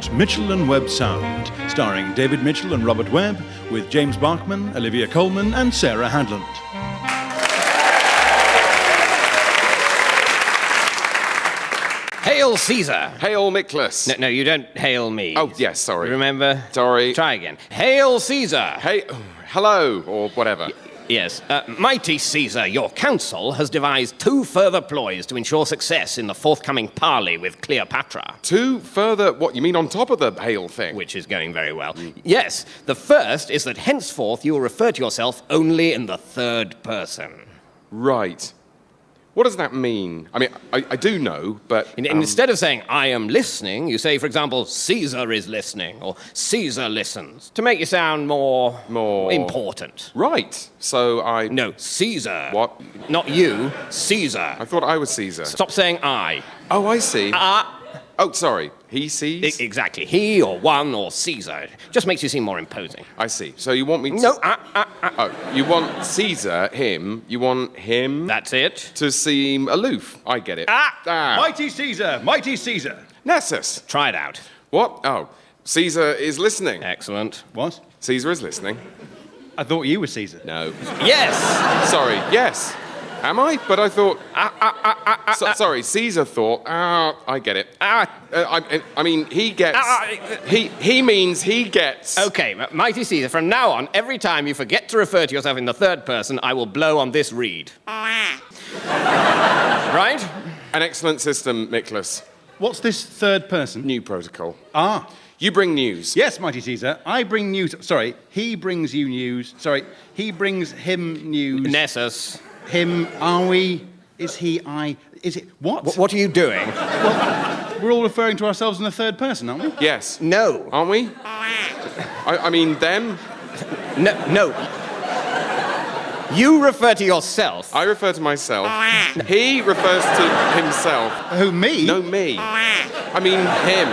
at Mitchell and Webb Sound, starring David Mitchell and Robert Webb, with James Barkman, Olivia Colman and Sarah Hadland. Hail Caesar! Hail Nicholas! No, you don't hail me. Oh, yes, sorry. Remember? Sorry. Try again. Hail Caesar! Hey, hello, or whatever. Yes. Mighty Caesar, your council has devised 2 further ploys to ensure success in the forthcoming parley with Cleopatra. 2 further, what, you mean on top of the hail thing? Which is going very well. Yes. The first is that henceforth you will refer to yourself only in the 3rd person. Right. What does that mean? I mean, I do know, but... Instead of saying, I am listening, you say, for example, Caesar is listening, or Caesar listens, to make you sound more important. Right. So I... No, Caesar. What? Not you, Caesar. I thought I was Caesar. Stop saying I. Oh, I see. Oh, sorry. He sees? Exactly. He or one or Caesar. Just makes you seem more imposing. I see. So you want me to... No. Oh, you want Caesar, him, you want him... That's it. ...to seem aloof. I get it. Mighty Caesar! Mighty Caesar! Nessus! Try it out. What? Oh, Caesar is listening. Excellent. What? Caesar is listening. I thought you were Caesar. No. Yes! Sorry, yes. Am I? But I thought... sorry, Caesar thought... I get it. I mean, he gets... He means he gets... Okay, Mighty Caesar, from now on, every time you forget to refer to yourself in the 3rd person, I will blow on this reed. Right? An excellent system, Nicholas. What's this 3rd person? New protocol. You bring news. Yes, Mighty Caesar. I bring news. Sorry, he brings you news. Sorry, he brings him news. Nessus. Him, are we? Is he, I? Is it, what? What are you doing? Well, we're all referring to ourselves in the 3rd person, aren't we? Yes. No. Aren't we? I mean, them? No. You refer to yourself. I refer to myself. He refers to himself. Who, me? No, me. I mean, him.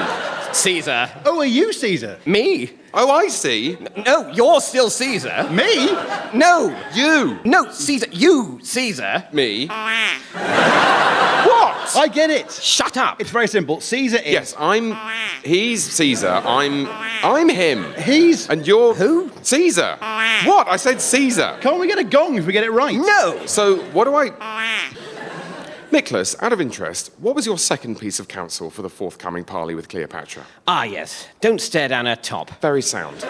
Caesar. Oh, are you Caesar? Me? Oh, I see. No, you're still Caesar. Me? No. You. No, Caesar. You, Caesar. Me. What? I get it. Shut up. It's very simple. Caesar is... Yes, he's Caesar. I'm him. He's... And you're... Who? Caesar. What? I said Caesar. Can't we get a gong if we get it right? No. So, what do I... Nicholas, out of interest, what was your second piece of counsel for the forthcoming parley with Cleopatra? Ah, yes. Don't stare down her top. Very sound.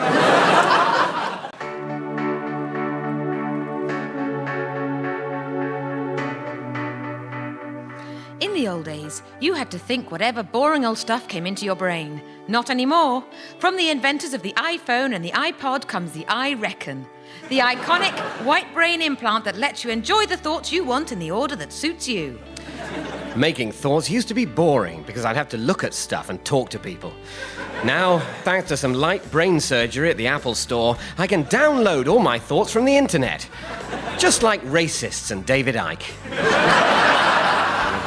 In the old days, you had to think whatever boring old stuff came into your brain. Not anymore. From the inventors of the iPhone and the iPod comes the I Reckon. The iconic white brain implant that lets you enjoy the thoughts you want in the order that suits you. Making thoughts used to be boring because I'd have to look at stuff and talk to people. Now, thanks to some light brain surgery at the Apple Store, I can download all my thoughts from the internet. Just like racists and David Icke.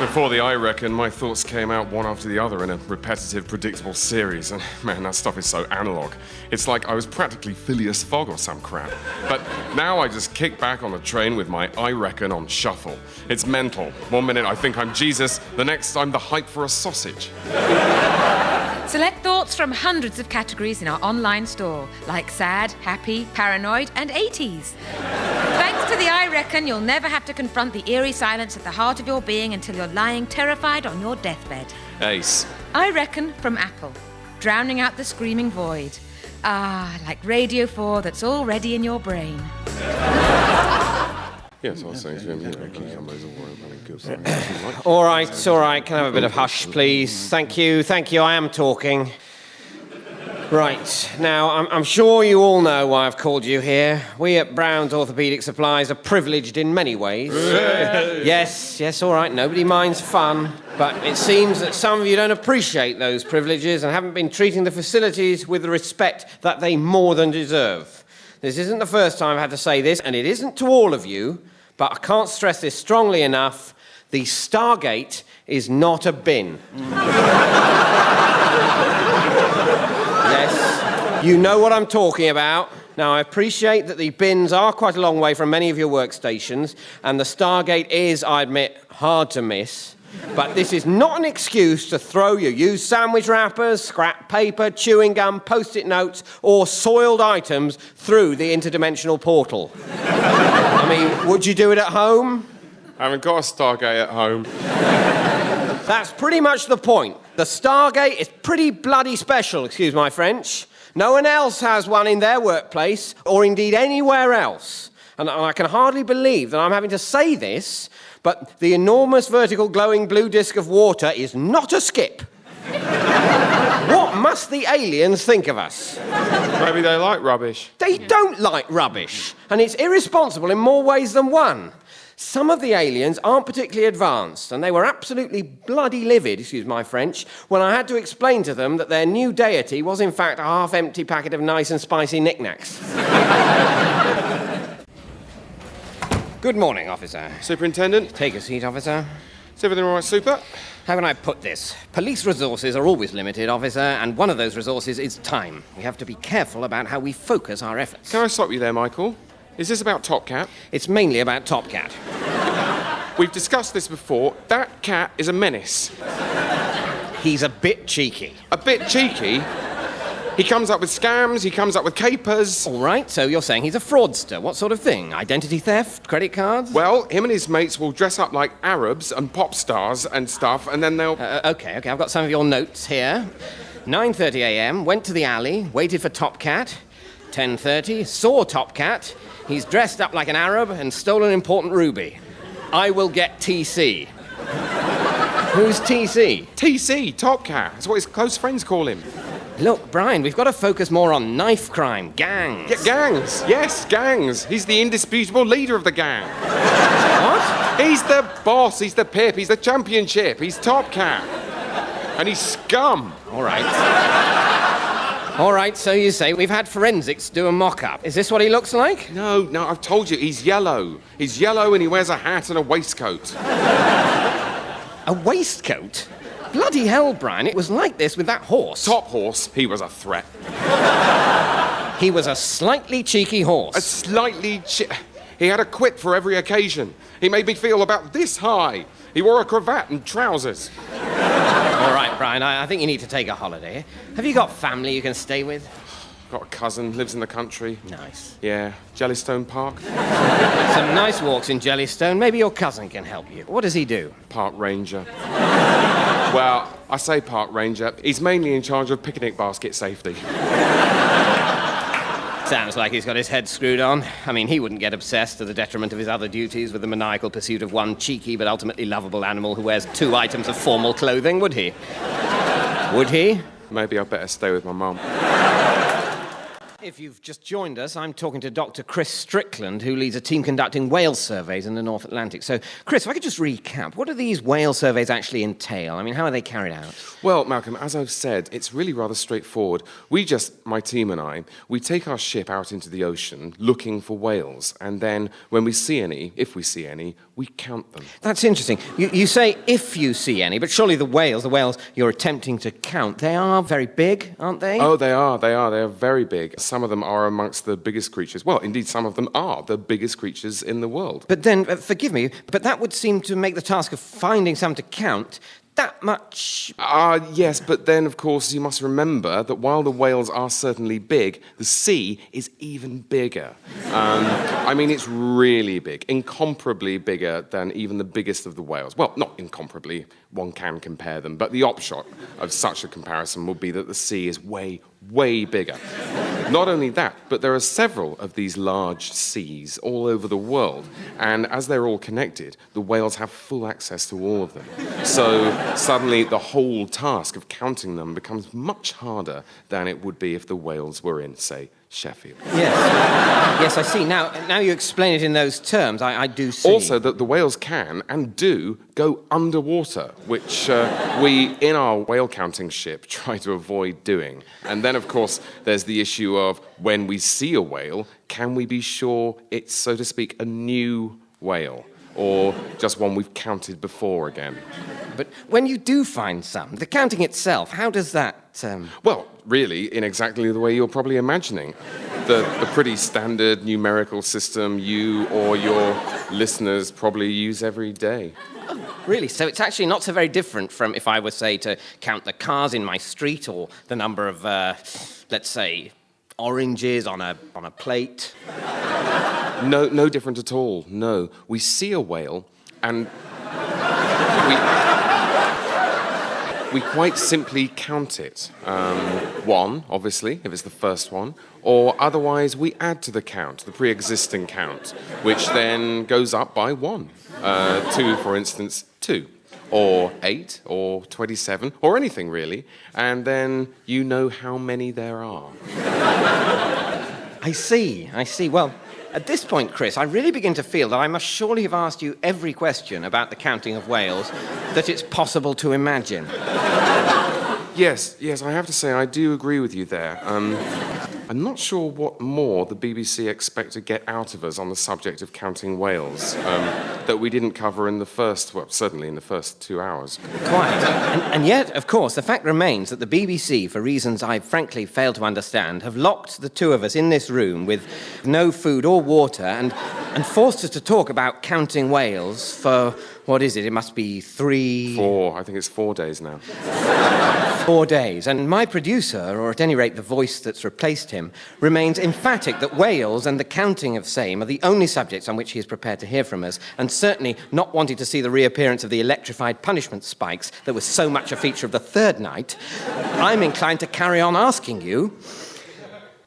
Before the I Reckon, my thoughts came out one after the other in a repetitive, predictable series. And man, that stuff is so analog. It's like I was practically Phileas Fogg or some crap. But now I just kick back on the train with my I Reckon on shuffle. It's mental. One minute I think I'm Jesus, the next I'm the hype for a sausage. Select thoughts from hundreds of categories in our online store, like sad, happy, paranoid, and 80s. Thanks to the I Reckon, you'll never have to confront the eerie silence at the heart of your being until you're lying terrified on your deathbed. Ace. I Reckon from Apple, drowning out the screaming void. Like Radio 4 that's already in your brain. Yes, I was saying to him, cucumbers All right. Can I have a bit of hush, please? Thank you, I am talking. Right, now, I'm sure you all know why I've called you here. We at Brown's Orthopaedic Supplies are privileged in many ways. Yes, all right, nobody minds fun. But it seems that some of you don't appreciate those privileges and haven't been treating the facilities with the respect that they more than deserve. This isn't the first time I've had to say this, and it isn't to all of you, but I can't stress this strongly enough. The Stargate is not a bin. Yes, you know what I'm talking about. Now, I appreciate that the bins are quite a long way from many of your workstations, and the Stargate is, I admit, hard to miss. But this is not an excuse to throw your used sandwich wrappers, scrap paper, chewing gum, post-it notes, or soiled items through the interdimensional portal. I mean, would you do it at home? I haven't got a Stargate at home. That's pretty much the point. The Stargate is pretty bloody special, excuse my French. No one else has one in their workplace, or indeed anywhere else. And I can hardly believe that I'm having to say this, but the enormous vertical glowing blue disc of water is not a skip. What must the aliens think of us? Maybe they like rubbish. They don't like rubbish, and it's irresponsible in more ways than one. Some of the aliens aren't particularly advanced, and they were absolutely bloody livid, excuse my French, when I had to explain to them that their new deity was in fact a half-empty packet of nice and spicy knickknacks. Good morning, officer. Superintendent, Take a seat, officer. is everything all right, Super? How can I put this? Police resources are always limited, officer, and one of those resources is time. We have to be careful about how we focus our efforts. Can I stop you there, Michael? Is this about Top Cat? It's mainly about Top Cat. We've discussed this before. That cat is a menace. He's a bit cheeky. A bit cheeky. He comes up with scams, he comes up with capers. All right, so you're saying he's a fraudster. What sort of thing? Identity theft? Credit cards? Well, him and his mates will dress up like Arabs and pop stars and stuff, and then they'll... Okay, I've got some of your notes here. 9:30 a.m., went to the alley, waited for Top Cat. 10:30, saw Top Cat. He's dressed up like an Arab and stole an important ruby. I will get TC. Who's TC? TC, Top Cat. That's what his close friends call him. Look, Brian, we've got to focus more on knife crime, gangs. Yeah, gangs. Yes, gangs. He's the indisputable leader of the gang. What? He's the boss, he's the pip, he's the championship, he's Top Cat. And he's scum. All right. All right, so you say we've had forensics do a mock-up. Is this what he looks like? No, I've told you, he's yellow. He's yellow and he wears a hat and a waistcoat. A waistcoat? Bloody hell, Brian, it was like this with that horse. Top Horse, he was a threat. He was a slightly cheeky horse. A slightly He had a quip for every occasion. He made me feel about this high. He wore a cravat and trousers. All right, Brian, I think you need to take a holiday. Have you got family you can stay with? Got a cousin, lives in the country. Nice. Yeah, Jellystone Park. Some nice walks in Jellystone. Maybe your cousin can help you. What does he do? Park ranger. Well, I say park ranger. He's mainly in charge of picnic basket safety. Sounds like he's got his head screwed on. I mean, he wouldn't get obsessed to the detriment of his other duties with the maniacal pursuit of one cheeky but ultimately lovable animal who wears 2 items of formal clothing, would he? Would he? Maybe I'd better stay with my mum. If you've just joined us, I'm talking to Dr. Chris Strickland, who leads a team conducting whale surveys in the North Atlantic. So, Chris, if I could just recap, what do these whale surveys actually entail? I mean, how are they carried out? Well, Malcolm, as I've said, it's really rather straightforward. My team and I, we take our ship out into the ocean looking for whales, and then when we see any, if we see any, we count them. That's interesting. You say if you see any, but surely the whales you're attempting to count, they are very big, aren't they? Oh, they are. They are very big. Some of them are amongst the biggest creatures. Well, indeed, some of them are the biggest creatures in the world. But then, forgive me, but that would seem to make the task of finding some to count that much... Yes, but then, of course, you must remember that while the whales are certainly big, the sea is even bigger. I mean, it's really big, incomparably bigger than even the biggest of the whales. Well, not incomparably, one can compare them, but the upshot of such a comparison would be that the sea is way, way bigger. Not only that, but there are several of these large seas all over the world, and as they're all connected, the whales have full access to all of them. So suddenly the whole task of counting them becomes much harder than it would be if the whales were in, say, Sheffield. Yes, I see. Now you explain it in those terms. I do see. Also, that the whales can and do go underwater, which we, in our whale counting ship, try to avoid doing. And then, of course, there's the issue of when we see a whale, can we be sure it's, so to speak, a new whale? Or just one we've counted before again? But when you do find some, the counting itself, how does that... Well, really, in exactly the way you're probably imagining. the pretty standard numerical system you or your listeners probably use every day. Really? So it's actually not so very different from if I were, say, to count the cars in my street or the number of, let's say, oranges on a plate. No different at all, no. We see a whale and we quite simply count it. One, obviously, if it's the first one, or otherwise we add to the count, the pre-existing count, which then goes up by 1. 2, for instance, 2. Or 8, or 27, or anything really, and then you know how many there are. I see. Well, at this point, Chris, I really begin to feel that I must surely have asked you every question about the counting of whales that it's possible to imagine. Yes, I have to say I do agree with you there. I'm not sure what more the BBC expect to get out of us on the subject of counting whales that we didn't cover in the first, well, certainly in the first 2 hours. Quite. And yet, of course, the fact remains that the BBC, for reasons I frankly fail to understand, have locked the two of us in this room with no food or water and forced us to talk about counting whales for, what is it? It must be 4, I think it's 4 days now. 4 days. And my producer, or at any rate the voice that's replaced him, remains emphatic that whales and the counting of same are the only subjects on which he is prepared to hear from us, and certainly not wanting to see the reappearance of the electrified punishment spikes that was so much a feature of the third night. I'm inclined to carry on asking you,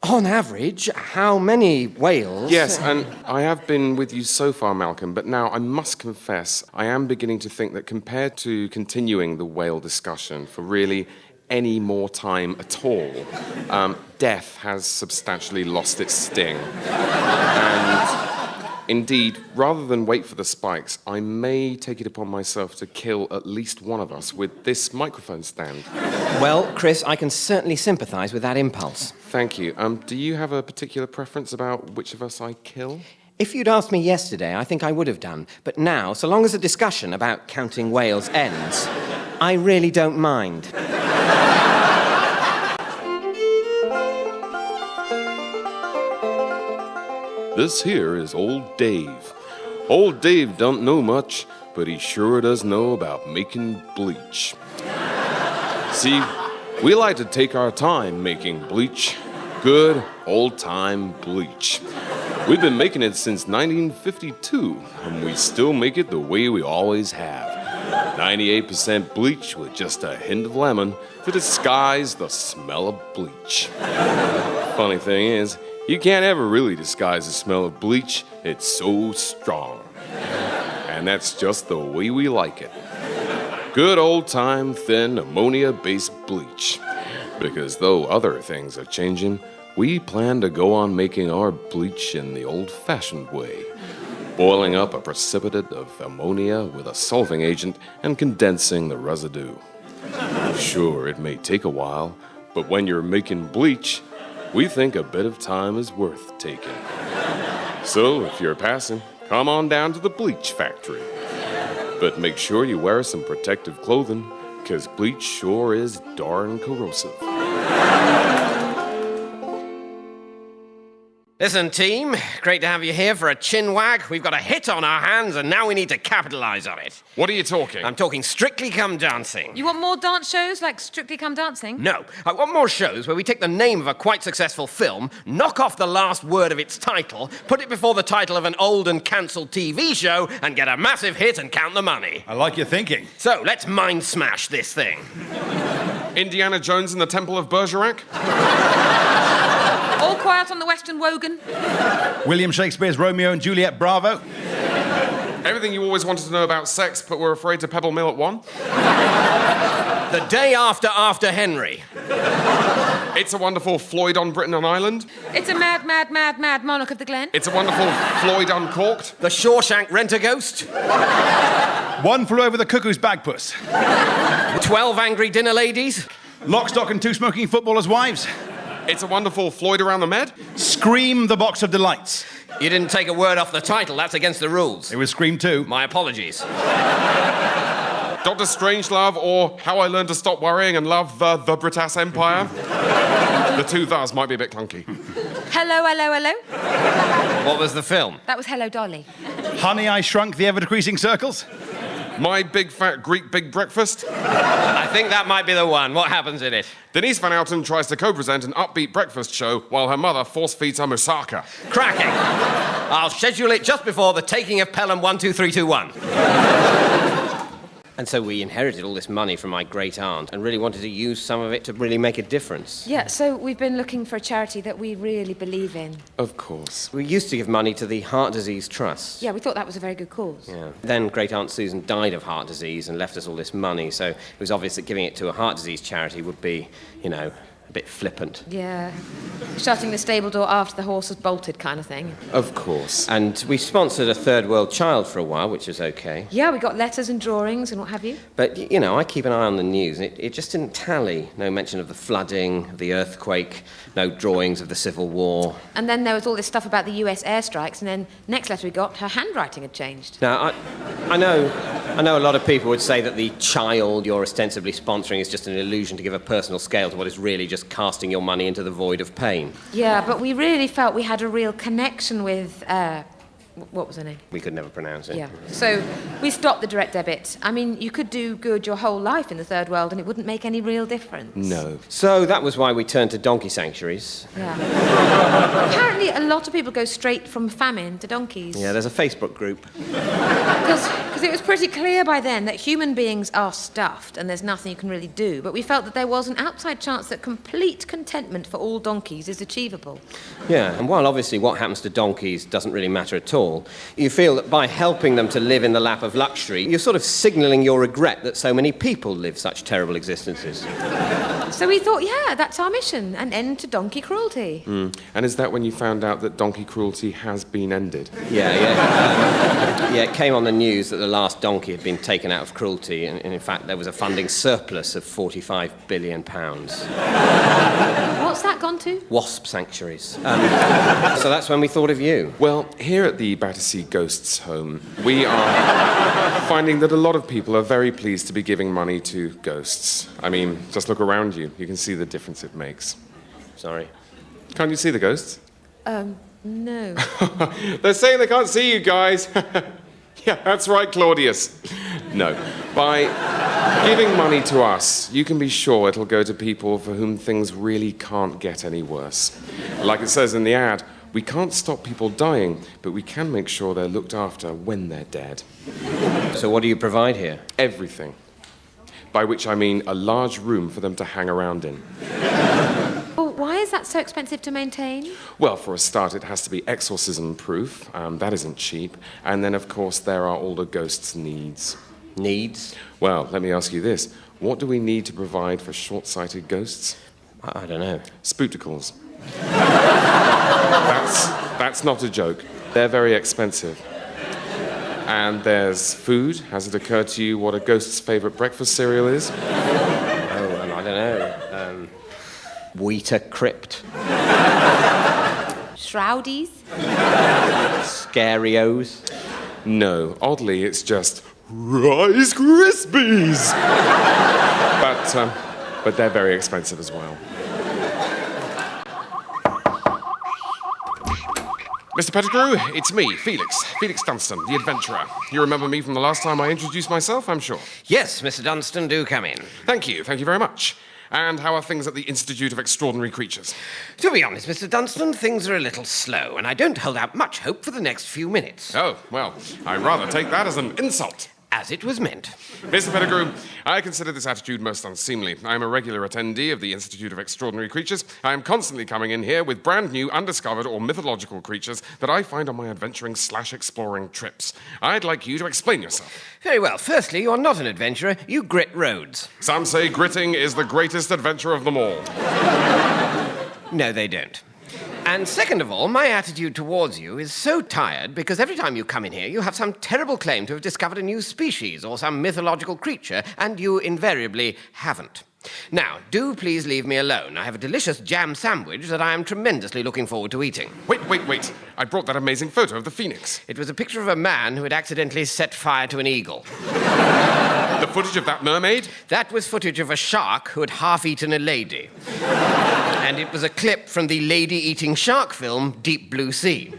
on average, how many whales... Yes, and I have been with you so far, Malcolm, but now I must confess I am beginning to think that compared to continuing the whale discussion for really any more time at all, death has substantially lost its sting. And indeed, rather than wait for the spikes, I may take it upon myself to kill at least one of us with this microphone stand. Well, Chris, I can certainly sympathise with that impulse. Thank you. Do you have a particular preference about which of us I kill? If you'd asked me yesterday, I think I would have done. But now, so long as the discussion about counting whales ends, I really don't mind. This here is Old Dave. Old Dave don't know much, but he sure does know about making bleach. See, we like to take our time making bleach. Good old-time bleach. We've been making it since 1952, and we still make it the way we always have. 98% bleach with just a hint of lemon to disguise the smell of bleach. Funny thing is, you can't ever really disguise the smell of bleach. It's so strong. And that's just the way we like it. Good old-time, thin, ammonia-based bleach. Because though other things are changing, we plan to go on making our bleach in the old-fashioned way. Boiling up a precipitate of ammonia with a solving agent and condensing the residue. Sure, it may take a while, but when you're making bleach, we think a bit of time is worth taking. So, if you're passing, come on down to the bleach factory. But make sure you wear some protective clothing, 'cause bleach sure is darn corrosive. Listen, team, great to have you here for a chin wag. We've got a hit on our hands, and now we need to capitalise on it. What are you talking? I'm talking Strictly Come Dancing. You want more dance shows like Strictly Come Dancing? No, I want more shows where we take the name of a quite successful film, knock off the last word of its title, put it before the title of an old and cancelled TV show, and get a massive hit and count the money. I like your thinking. So, let's mind smash this thing. Indiana Jones and the Temple of Bergerac? All Quiet on the Western Wogan? William Shakespeare's Romeo and Juliet Bravo. Everything you always wanted to know about sex, but were afraid to Pebble Mill at 1? The Day After Henry. It's a Wonderful Floyd on Britain on Ireland. It's a mad, mad, mad, mad monarch of the Glen. It's a Wonderful Floyd Uncorked. The Shawshank Rent-A-Ghost. One Flew Over the Cuckoo's Bagpuss. 12 Angry Dinner Ladies. Lock, Stock and Two Smoking Footballers' Wives. It's a Wonderful Floyd Around the Med. Scream, the Box of Delights. You didn't take a word off the title. That's against the rules. It was Scream 2. My apologies. Dr. Strangelove or How I Learned to Stop Worrying and Love the British Empire. The two thous might be a bit clunky. Hello, hello, hello. What was the film? That was Hello, Dolly. Honey, I Shrunk the Ever-Decreasing Circles. My Big Fat Greek Big Breakfast. I think that might be the one. What happens in it? Denise Van Outen tries to co-present an upbeat breakfast show while her mother force-feeds her moussaka. Cracking. I'll schedule it just before the taking of Pelham 12321. And so we inherited all this money from my great aunt and really wanted to use some of it to really make a difference. Yeah, so we've been looking for a charity that we really believe in. Of course. We used to give money to the Heart Disease Trust. Yeah, we thought that was a very good cause. Yeah. Then great aunt Susan died of heart disease and left us all this money, so it was obvious that giving it to a heart disease charity would be, a bit flippant. Yeah. Shutting the stable door after the horse has bolted kind of thing. Of course. And we sponsored a third world child for a while, which was okay. Yeah, we got letters and drawings and what have you. But, I keep an eye on the news, and it just didn't tally. No mention of the flooding, the earthquake, no drawings of the Civil War. And then there was all this stuff about the US airstrikes, and then next letter we got, her handwriting had changed. Now, I know a lot of people would say that the child you're ostensibly sponsoring is just an illusion to give a personal scale to what is really just casting your money into the void of pain. Yeah, but we really felt we had a real connection with, what was her name? We could never pronounce it. Yeah. So we stopped the direct debit. I mean, you could do good your whole life in the third world and it wouldn't make any real difference. No. So that was why we turned to donkey sanctuaries. Yeah. Apparently, a lot of people go straight from famine to donkeys. Yeah, there's a Facebook group. Because it was pretty clear by then that human beings are stuffed and there's nothing you can really do. But we felt that there was an outside chance that complete contentment for all donkeys is achievable. Yeah, and while obviously what happens to donkeys doesn't really matter at all, you feel that by helping them to live in the lap of luxury, you're sort of signalling your regret that so many people live such terrible existences. So we thought, yeah, that's our mission, an end to donkey cruelty. And is that when you found out that donkey cruelty has been ended? Yeah. It came on the news that the last donkey had been taken out of cruelty, and in fact there was a funding surplus of £45 billion. What's that gone to? Wasp sanctuaries. So that's when we thought of you. Well, here at the Battersea Ghosts Home, we are finding that a lot of people are very pleased to be giving money to ghosts. I mean, just look around you. You can see the difference it makes. Sorry. Can't you see the ghosts? No. They're saying they can't see you guys. Yeah, that's right, Claudius. No. By giving money to us, you can be sure it'll go to people for whom things really can't get any worse. Like it says in the ad, we can't stop people dying, but we can make sure they're looked after when they're dead. So what do you provide here? Everything. By which I mean a large room for them to hang around in. Well, why is that so expensive to maintain? Well, for a start, it has to be exorcism-proof. That isn't cheap. And then, of course, there are all the ghost's needs. Needs? Well, let me ask you this. What do we need to provide for short-sighted ghosts? I don't know. Spooticles. That's not a joke. They're very expensive. And there's food. Has it occurred to you what a ghost's favourite breakfast cereal is? Oh, I don't know. Wheater Crypt. Shroudies? Scarios. No, oddly, it's just Rice Krispies. But they're very expensive as well. Mr. Pettigrew, it's me, Felix Dunstan, the adventurer. You remember me from the last time I introduced myself, I'm sure. Yes, Mr. Dunstan, do come in. Thank you very much. And how are things at the Institute of Extraordinary Creatures? To be honest, Mr. Dunstan, things are a little slow, and I don't hold out much hope for the next few minutes. Oh, well, I rather take that as an insult. As it was meant. Mr. Pettigrew, I consider this attitude most unseemly. I am a regular attendee of the Institute of Extraordinary Creatures. I am constantly coming in here with brand new, undiscovered, or mythological creatures that I find on my adventuring/exploring trips. I'd like you to explain yourself. Very well. Firstly, you're not an adventurer. You grit roads. Some say gritting is the greatest adventure of them all. No, they don't. And second of all, my attitude towards you is so tired because every time you come in here, you have some terrible claim to have discovered a new species or some mythological creature, and you invariably haven't. Now, do please leave me alone. I have a delicious jam sandwich that I am tremendously looking forward to eating. Wait. I brought that amazing photo of the phoenix. It was a picture of a man who had accidentally set fire to an eagle. The footage of that mermaid? That was footage of a shark who had half-eaten a lady. And it was a clip from the lady-eating shark film, Deep Blue Sea.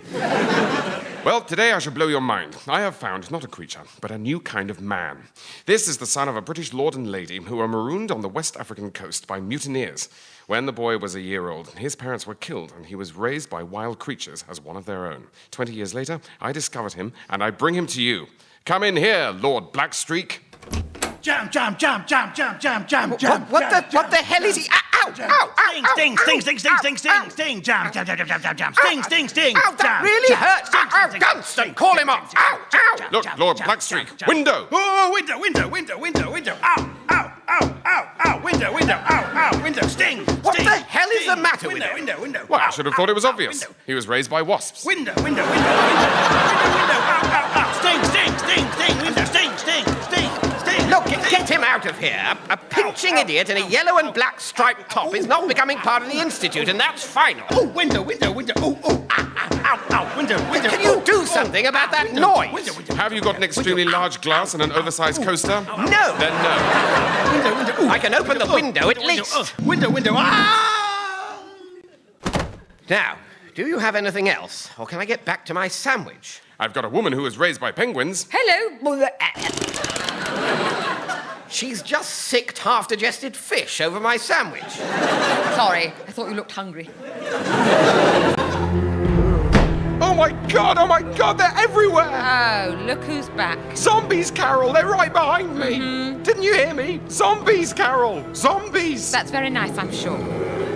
Well, today I shall blow your mind. I have found not a creature, but a new kind of man. This is the son of a British lord and lady who were marooned on the West African coast by mutineers. When the boy was a year old, his parents were killed, and he was raised by wild creatures as one of their own. 20 years later, I discovered him, and I bring him to you. Come in here, Lord Blackstreak. Jam, jam, jam, jam, jam, jam, jam, What the hell is he? Ow! Ow! Ow! Sting, sting, sting, sting, sting, sting, sting, jam, jam, jam, jam, jam, jam, sting, sting, sting, Ow, that really hurts! Ow! Dunstan, call him off! Ow! Ow! Look, Lord Blackstreak, window! Oh, window, window, window, window, window, ow, ow, ow, ow, ow, window, window, ow, ow, window, sting, What the hell is the matter with window, him? window, window, Well, I should have thought it was obvious. He was raised by wasps. window, window, window, window, window, window, ow, ow, ow, sting, sting, sting, sting, window, sting, sting, sting, sting. Look, get him out of here. A pinching idiot in a yellow and black striped top is not becoming part of the Institute, and that's final. Oh, window, window, window, oh, oh, ow, ow, ow, window, window. Can you do something about that noise? Window, window, Have you got an extremely large glass and an oversized coaster? No. Then no. window, window, ooh. I can open the window at least. Window, window, ah! Now, do you have anything else, or can I get back to my sandwich? I've got a woman who was raised by penguins. Hello. She's just sicked half-digested fish over my sandwich. Sorry, I thought you looked hungry. Oh my God, they're everywhere! Oh, look who's back. Zombies, Carol, they're right behind me. Didn't you hear me? Zombies, Carol, zombies! That's very nice, I'm sure.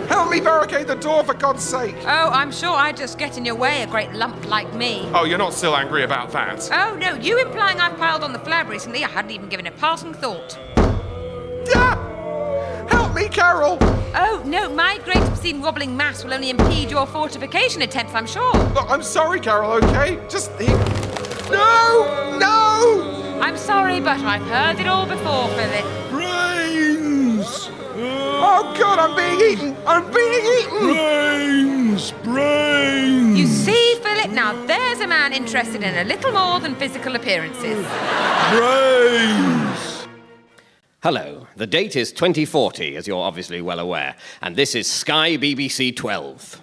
Help me barricade the door, for God's sake. Oh, I'm sure I just get in your way, a great lump like me. Oh, you're not still angry about that? Oh, no, you implying I've piled on the flab recently, I hadn't even given a passing thought. Ah! Help me, Carol! Oh, no, my great obscene wobbling mass will only impede your fortification attempts, I'm sure. Look, I'm sorry, Carol, okay? Just here. No! No! I'm sorry, but I've heard it all before, Philip. Brains! Oh, God, I'm being eaten! I'm being eaten! Brains! Brains! You see, Philip, now there's a man interested in a little more than physical appearances. Brains! Hello, the date is 2040, as you're obviously well aware, and this is Sky BBC 12.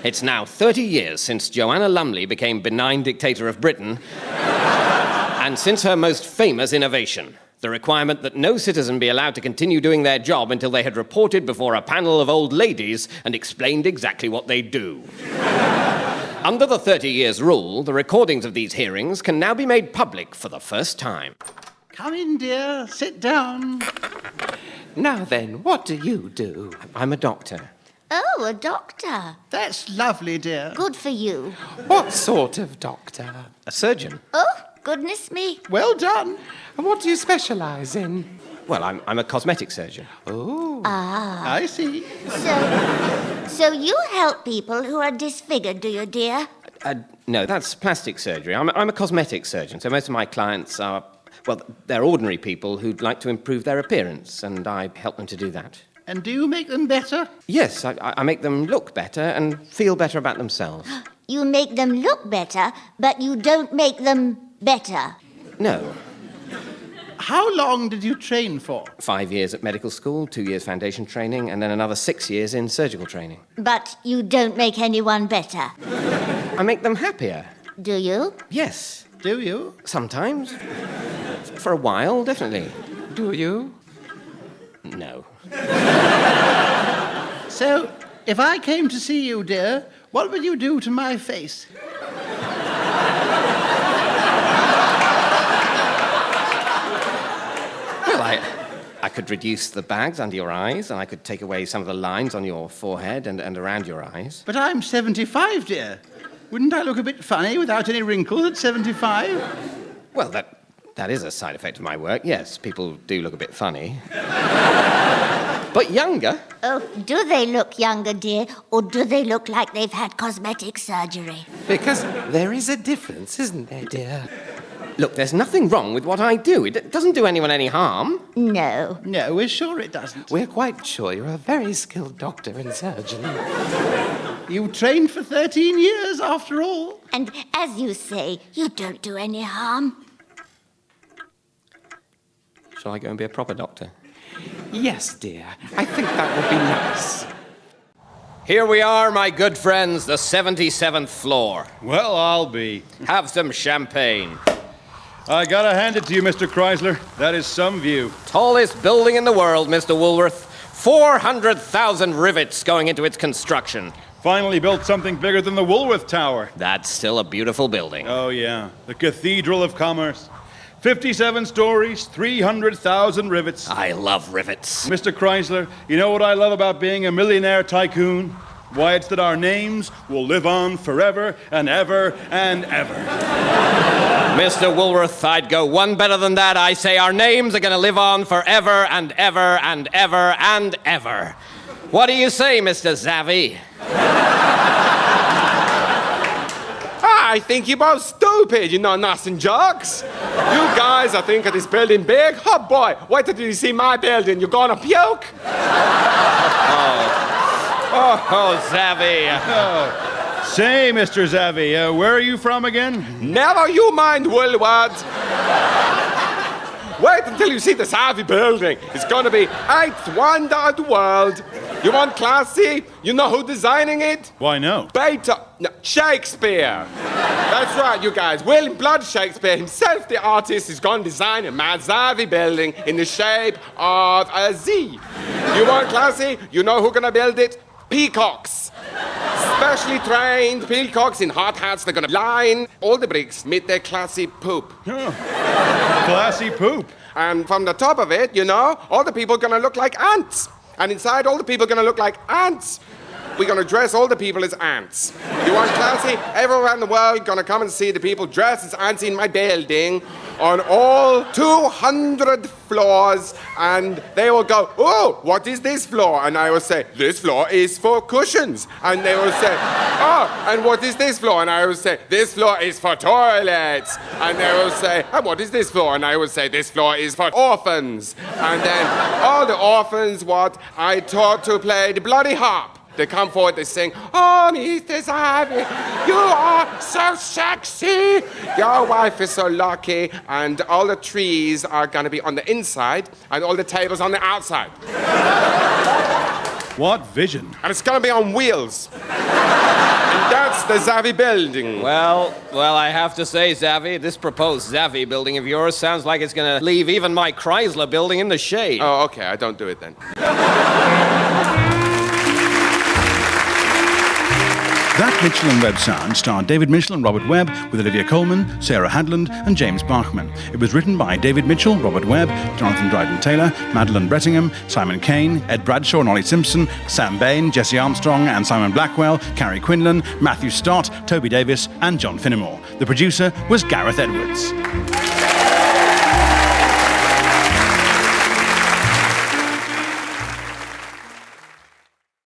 It's now 30 years since Joanna Lumley became benign dictator of Britain, and since her most famous innovation, the requirement that no citizen be allowed to continue doing their job until they had reported before a panel of old ladies and explained exactly what they do. Under the 30 years rule, the recordings of these hearings can now be made public for the first time. Come in, dear. Sit down. Now then, what do you do? I'm a doctor. Oh, a doctor. That's lovely, dear. Good for you. What sort of doctor? A surgeon. Oh, goodness me. Well done. And what do you specialise in? Well, I'm a cosmetic surgeon. Oh. I see. So you help people who are disfigured, do you, dear? No, that's plastic surgery. I'm a cosmetic surgeon, so most of my clients are, well, they're ordinary people who'd like to improve their appearance, and I help them to do that. And do you make them better? Yes, I make them look better and feel better about themselves. You make them look better, but you don't make them better. No. How long did you train for? 5 years at medical school, 2 years foundation training, and then another 6 years in surgical training. But you don't make anyone better, I make them happier. do you? Yes. Do you? Sometimes. For a while, definitely. Do you? No. So, if I came to see you, dear, what would you do to my face? Well, I could reduce the bags under your eyes, and I could take away some of the lines on your forehead and around your eyes. But I'm 75, dear. Wouldn't I look a bit funny without any wrinkles at 75? Well, that is a side effect of my work, yes. People do look a bit funny. But younger. Oh, do they look younger, dear, or do they look like they've had cosmetic surgery? Because there is a difference, isn't there, dear? Look, there's nothing wrong with what I do. It doesn't do anyone any harm. No. No, we're sure it doesn't. We're quite sure you're a very skilled doctor and surgeon. You trained for 13 years, after all. And as you say, you don't do any harm. Shall I go and be a proper doctor? Yes, dear. I think that would be nice. Here we are, my good friends, the 77th floor. Well, I'll be. Have some champagne. I gotta hand it to you, Mr. Chrysler. That is some view. Tallest building in the world, Mr. Woolworth. 400,000 rivets going into its construction. Finally built something bigger than the Woolworth Tower. That's still a beautiful building. Oh, yeah. The Cathedral of Commerce. 57 stories, 300,000 rivets. I love rivets. Mr. Chrysler, you know what I love about being a millionaire tycoon? Why, it's that our names will live on forever and ever and ever. Mr. Woolworth, I'd go one better than that. I say our names are going to live on forever and ever and ever and ever. What do you say, Mr. Zavvi? I think you're both stupid, you know, nothing jokes. You guys are thinking this building big? Oh boy, wait till you see my building, you're gonna puke. Oh, Zavvi. Say, Mr. Zavvi, where are you from again? Never you mind, Woolward. Wait until you see the Savvy building. It's gonna be eighth wonder of the world. You want classy? You know who designing it? Why, no. No, Shakespeare. That's right, you guys. William Blood Shakespeare himself, the artist, is going to design a mad Savvy building in the shape of a Z. You want classy? You know who's gonna build it? Peacocks. Specially trained peacocks in hard hats. They're gonna line all the bricks with their classy poop. Classy poop. And from the top of it, you know, all the people are gonna look like ants. And inside, all the people are gonna look like ants. We're gonna dress all the people as ants. You want classy? Everyone around the world gonna come and see the people dressed as ants in my building on all 200 floors, and they will go, oh, what is this floor? And I will say, this floor is for cushions. And they will say, oh, and what is this floor? And I will say, this floor is for toilets. And they will say, and what is this floor? And I will say, this floor is for orphans. And then all the orphans, what I taught to play the bloody harp. They come forward, they sing, oh, Mr. Savvy, you are so sexy. Your wife is so lucky. And all the trees are going to be on the inside and all the tables on the outside. What vision. And it's going to be on wheels. And that's the Zavvi building. Well, I have to say, Zavvi, this proposed Zavvi building of yours sounds like it's going to leave even my Chrysler building in the shade. Oh, okay, I don't do it then. That Mitchell and Webb sound starred David Mitchell and Robert Webb with Olivia Colman, Sarah Hadland and James Bachman. It was written by David Mitchell, Robert Webb, Jonathan Dryden-Taylor, Madeline Brettingham, Simon Kane, Ed Bradshaw and Ollie Simpson, Sam Bain, Jesse Armstrong and Simon Blackwell, Carrie Quinlan, Matthew Stott, Toby Davis and John Finnemore. The producer was Gareth Edwards.